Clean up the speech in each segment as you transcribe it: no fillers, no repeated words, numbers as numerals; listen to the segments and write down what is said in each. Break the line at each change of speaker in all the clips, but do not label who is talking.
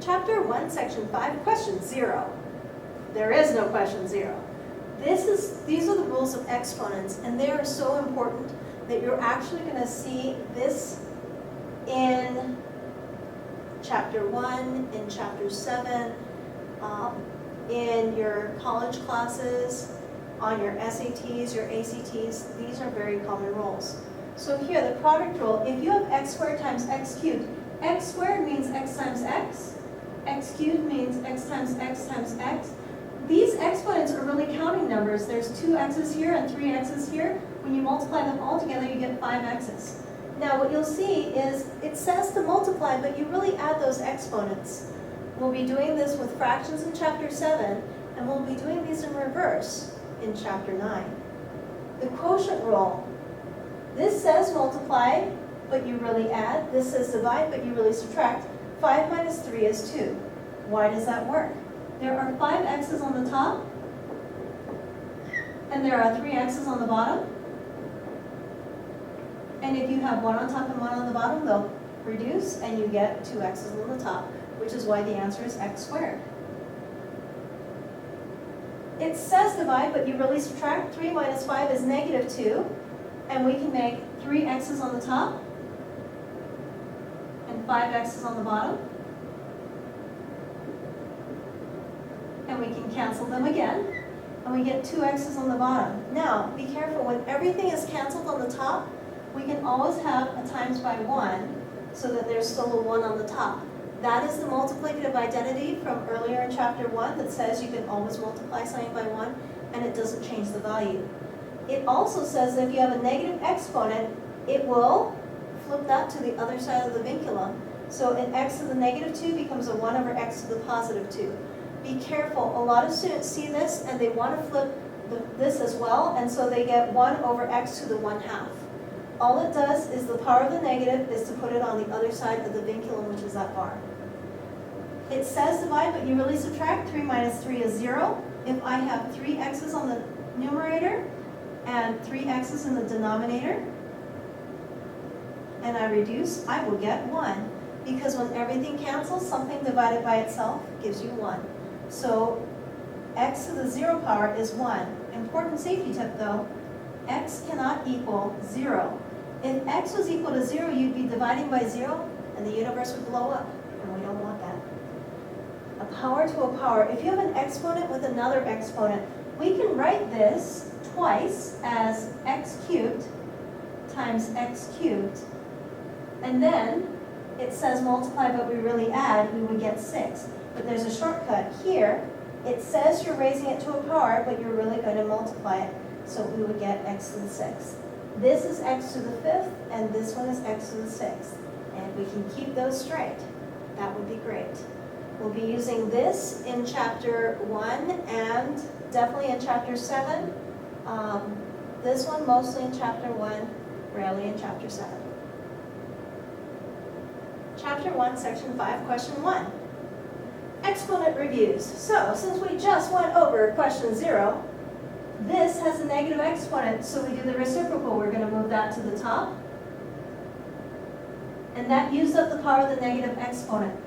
Chapter 1, Section 5, Question 0. There is no question 0. These are the rules of exponents, and they are so important that you're actually going to see this in Chapter 1, in Chapter 7, in your college classes, on your SATs, your ACTs. These are very common rules. So here, the product rule, if you have x squared times x cubed means x times x cubed means x times x. These exponents are really counting numbers. There's 2 x's here and 3 x's here. When you multiply them all together, you get 5 x's. Now what you'll see is it says to multiply, but you really add those exponents. We'll be doing this with fractions in Chapter 7, and we'll be doing these in reverse in Chapter 9. The quotient rule. This says multiply, but you really add. This says divide, but you really subtract. 5 minus 3 is 2. Why does that work? There are 5 x's on the top, and there are 3 x's on the bottom. And if you have 1 on top and 1 on the bottom, they'll reduce, and you get 2 x's on the top, which is why the answer is x squared. It says divide, but you really subtract. 3 minus 5 is negative 2, and we can make 3 x's on the top and 5 x's on the bottom. And we can cancel them again, and we get 2 x's on the bottom. Now, be careful, when everything is canceled on the top, we can always have a times by 1, so that there's still a 1 on the top. That is the multiplicative identity from earlier in Chapter 1 that says you can always multiply something by 1, and it doesn't change the value. It also says that if you have a negative exponent, it will flip that to the other side of the vinculum. So an x to the negative 2 becomes a 1 over x to the positive 2. Be careful, a lot of students see this and they want to flip this as well, and so they get 1 over x to the 1/2. All it does is the power of the negative is to put it on the other side of the vinculum, which is that bar. It says divide, but you really subtract. 3 minus 3 is 0. If I have 3 x's on the numerator and 3 x's in the denominator, and I reduce, I will get 1. Because when everything cancels, something divided by itself gives you 1. So x to the 0 power is 1. Important safety tip though, x cannot equal 0. If x was equal to 0, you'd be dividing by 0, and the universe would blow up, and we don't want that. A power to a power. If you have an exponent with another exponent, we can write this twice as x cubed times x cubed, and then it says multiply, but we really add, we would get 6. But there's a shortcut here. It says you're raising it to a power, but you're really going to multiply it, so we would get x to the 6th. This is x to the 5th, and this one is x to the 6th. And if we can keep those straight, that would be great. We'll be using this in Chapter 1 and definitely in Chapter 7. This one mostly in Chapter 1, rarely in Chapter 7. Chapter 1, Section 5, Question 1. Exponent reviews. So, since we just went over Question 0, this has a negative exponent, so we do the reciprocal. We're going to move that to the top. And that used up the power of the negative exponent.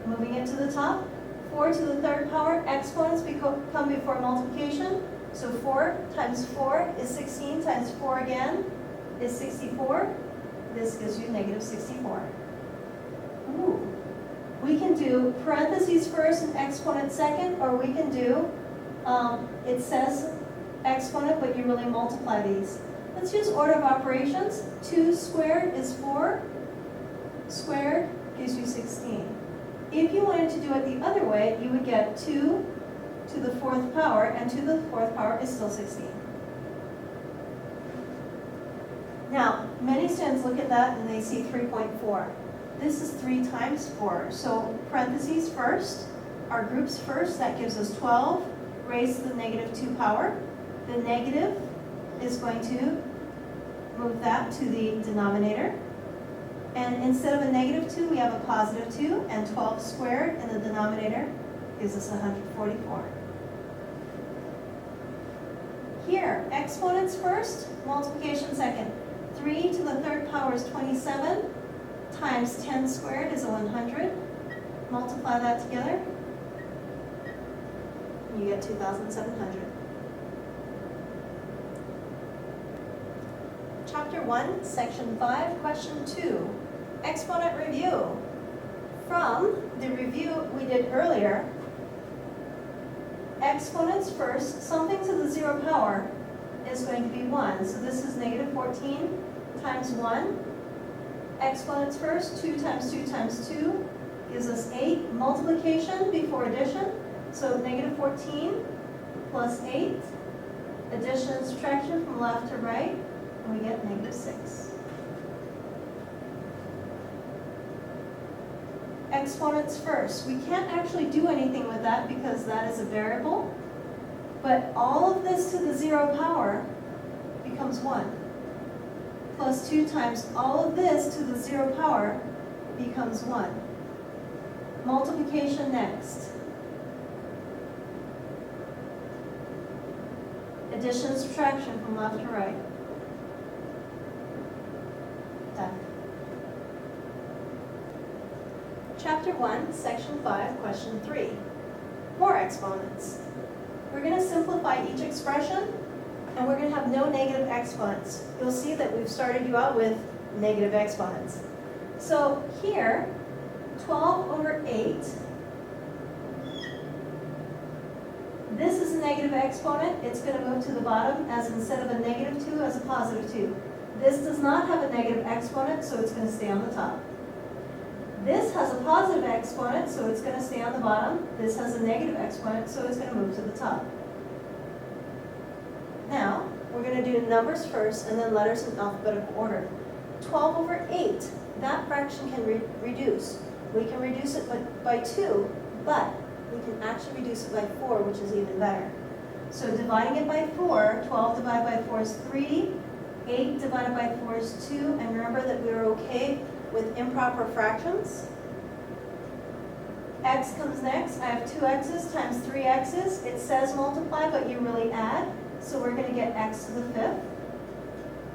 Moving it to the top. 4 to the 3rd power. Exponents come before multiplication. So 4 times 4 is 16 times 4 again is 64. This gives you negative 64. Ooh. We can do parentheses first and exponent second, or we can do, it says exponent, but you really multiply these. Let's use order of operations. 2 squared is 4. Squared gives you 16. If you wanted to do it the other way, you would get 2 to the 4th power, and 2 to the 4th power is still 16. Now, many students look at that and they see 3.4. This is 3 times 4. So parentheses first, our groups first, that gives us 12 raised to the negative 2 power. The negative is going to move that to the denominator. And instead of a negative 2, we have a positive 2, and 12 squared in the denominator gives us 144. Here, exponents first, multiplication second. 3 to the 3rd power is 27. Times 10 squared is a 100. Multiply that together, and you get 2,700. Chapter 1, Section 5, Question 2, Exponent Review. From the review we did earlier, exponents first, something to the 0 power is going to be 1. So this is negative 14 times 1. Exponents first, 2 times 2 times 2 gives us 8. Multiplication before addition, so negative 14 plus 8. Addition and subtraction from left to right, and we get negative 6. Exponents first. We can't actually do anything with that because that is a variable, but all of this to the 0 power becomes 1. Plus 2 times all of this to the 0 power becomes 1. Multiplication next. Addition and subtraction from left to right. Done. Chapter 1, Section 5, Question 3. More exponents. We're going to simplify each expression, and we're going to have no negative exponents. You'll see that we've started you out with negative exponents. So here, 12 over 8. This is a negative exponent. It's going to move to the bottom as instead of a negative 2 as a positive 2. This does not have a negative exponent, so it's going to stay on the top. This has a positive exponent, so it's going to stay on the bottom. This has a negative exponent, so it's going to move to the top. Now, we're going to do numbers first and then letters in alphabetical order. 12 over 8, that fraction can reduce. We can reduce it by 2, but we can actually reduce it by 4, which is even better. So dividing it by 4, 12 divided by 4 is 3, 8 divided by 4 is 2, and remember that we are okay with improper fractions. X comes next. I have 2 x's times 3 x's. It says multiply, but you really add. So we're going to get x to the 5th.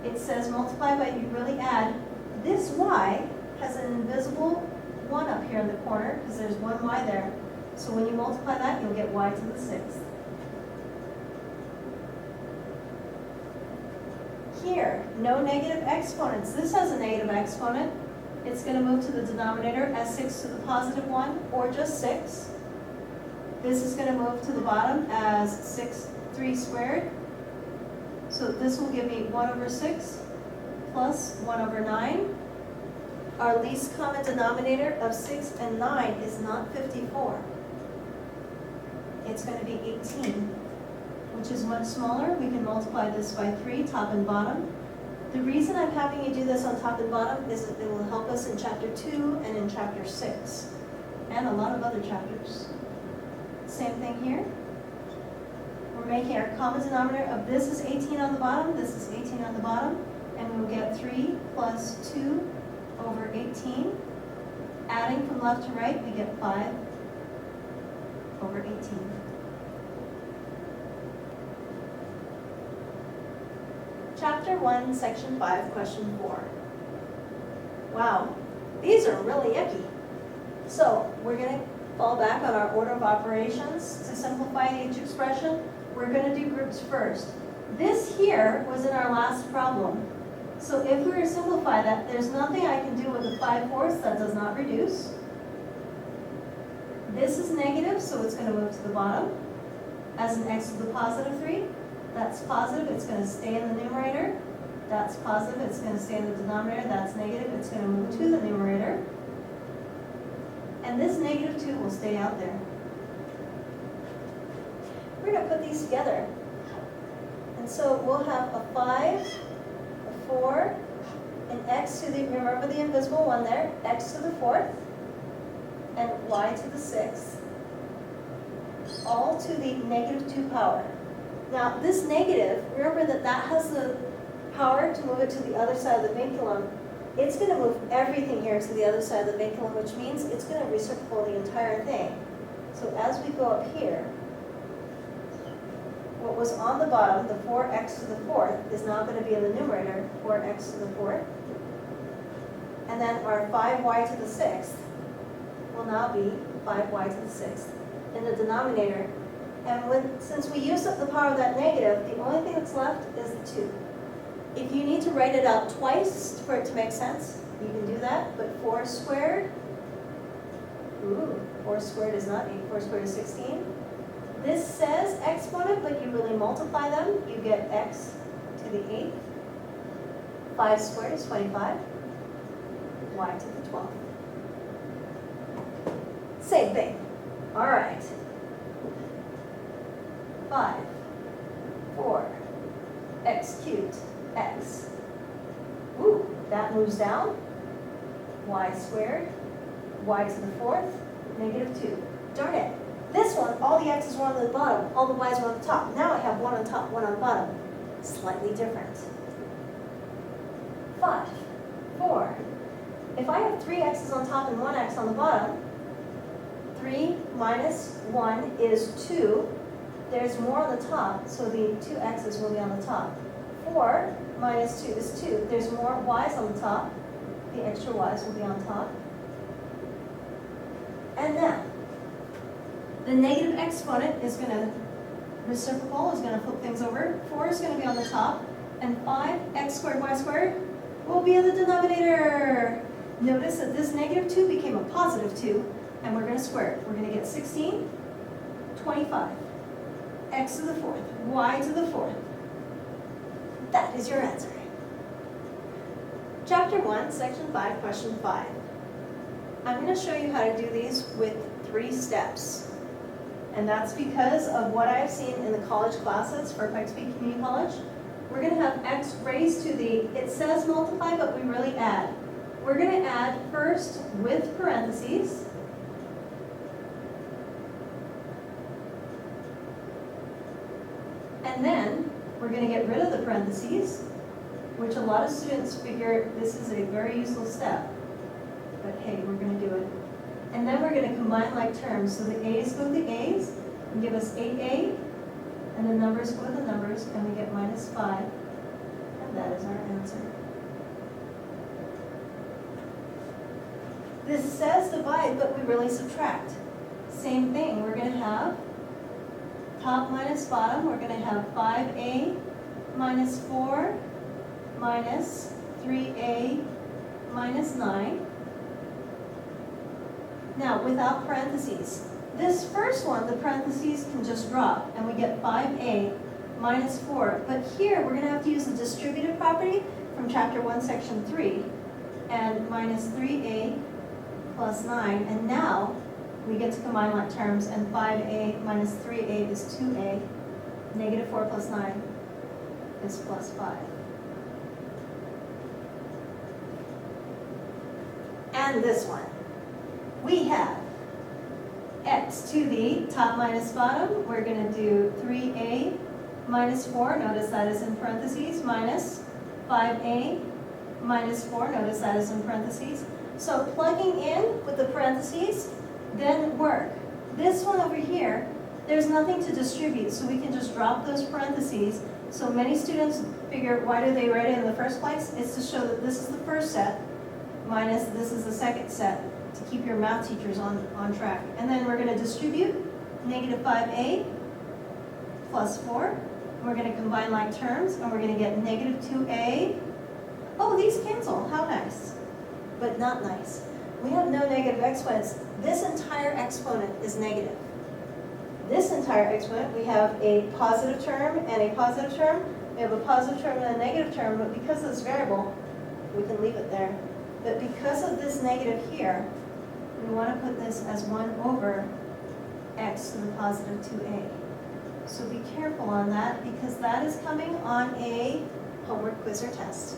It says multiply, but you really add. This y has an invisible 1 up here in the corner because there's one y there. So when you multiply that, you'll get y to the 6th. Here, no negative exponents. This has a negative exponent. It's going to move to the denominator as 6 to the positive 1, or just 6. This is going to move to the bottom as 3 squared. So this will give me 1 over 6 plus 1 over 9. Our least common denominator of 6 and 9 is not 54. It's going to be 18, which is much smaller. We can multiply this by 3, top and bottom. The reason I'm having you do this on top and bottom is that it will help us in chapter 2 and in chapter 6, and a lot of other chapters. Same thing here. We're making our common denominator of this is 18 on the bottom, this is 18 on the bottom, and we'll get 3 plus 2 over 18. Adding from left to right, we get 5 over 18. Chapter 1, Section 5, Question 4. Wow, these are really icky. So we're going to fall back on our order of operations to simplify each expression. We're going to do groups first. This here was in our last problem. So if we were to simplify that, there's nothing I can do with the 5/4 that does not reduce. This is negative, so it's going to move to the bottom as an x to the positive 3. That's positive, it's going to stay in the numerator. That's positive, it's going to stay in the denominator. That's negative, it's going to move to the numerator. And this negative 2 will stay out there. We're going to put these together. And so we'll have a 5, a 4, an x to the, remember the invisible one there, x to the 4th, and y to the 6th, all to the negative 2 power. Now this negative, remember that that has the power to move it to the other side of the vinculum. It's going to move everything here to the other side of the vinculum, which means it's going to reciprocal the entire thing. So as we go up here, what was on the bottom, the 4x to the 4th, is now going to be in the numerator, 4x to the 4th. And then our 5y to the 6th will now be 5y to the 6th in the denominator. And since we used up the power of that negative, the only thing that's left is the 2. If you need to write it out twice for it to make sense, you can do that, but 4 squared, 4 squared is not 8, 4 squared is 16. This says exponent, but you really multiply them, you get x to the 8th. 5 squared is 25, y to the 12th. Same thing. All right. 5, 4, x cubed, x. Ooh, that moves down. Y squared, y to the 4th, negative 2. Darn it. This one, all the x's were on the bottom, all the y's were on the top. Now I have one on top, one on bottom. Slightly different. 5, 4. If I have 3 x's on top and 1 x on the bottom, 3 minus 1 is 2. There's more on the top, so the 2 x's will be on the top. 4 minus 2 is 2. There's more y's on the top. The extra y's will be on top. And now, the negative exponent is going to, reciprocal is going to flip things over. 4 is going to be on the top, and 5x squared y squared will be in the denominator. Notice that this negative 2 became a positive 2, and we're going to square it. We're going to get 16, 25, x to the 4th, y to the 4th. That is your answer. Chapter 1, Section 5, Question 5. I'm going to show you how to do these with 3 steps. And that's because of what I've seen in the college classes for Pikes Peak Community College. We're going to have x raised to the, it says multiply, but we really add. We're going to add first with parentheses. And then we're going to get rid of the parentheses, which a lot of students figure this is a very useful step. But hey, we're going to do it. And then we're going to combine like terms. So the a's go with the a's and give us 8a, and the numbers go with the numbers, and we get minus 5. And that is our answer. This says divide, but we really subtract. Same thing, we're going to have top minus bottom. We're going to have 5a minus 4 minus 3a minus 9. Now, without parentheses. This first one, the parentheses can just drop, and we get 5a minus 4. But here, we're going to have to use the distributive property from Chapter 1, Section 3, and minus 3a plus 9. And now, we get to combine like terms, and 5a minus 3a is 2a. Negative 4 plus 9 is plus 5. And this one. We have x to the top minus bottom. We're going to do 3a minus 4. Notice that is in parentheses. Minus 5a minus 4. Notice that is in parentheses. So plugging in with the parentheses, then work. This one over here, there's nothing to distribute, so we can just drop those parentheses. So many students figure, why do they write it in the first place? It's to show that this is the first set, minus this is the second set, to keep your math teachers on track. And then we're going to distribute negative 5a plus 4. And we're going to combine like terms, and we're going to get negative 2a. Oh, these cancel. How nice. But not nice. We have no negative exponents. This entire exponent is negative. This entire exponent, we have a positive term and a positive term. We have a positive term and a negative term, but because of this variable, we can leave it there. But because of this negative here, we want to put this as 1 over x to the positive 2a. So be careful on that, because that is coming on a homework quiz or test.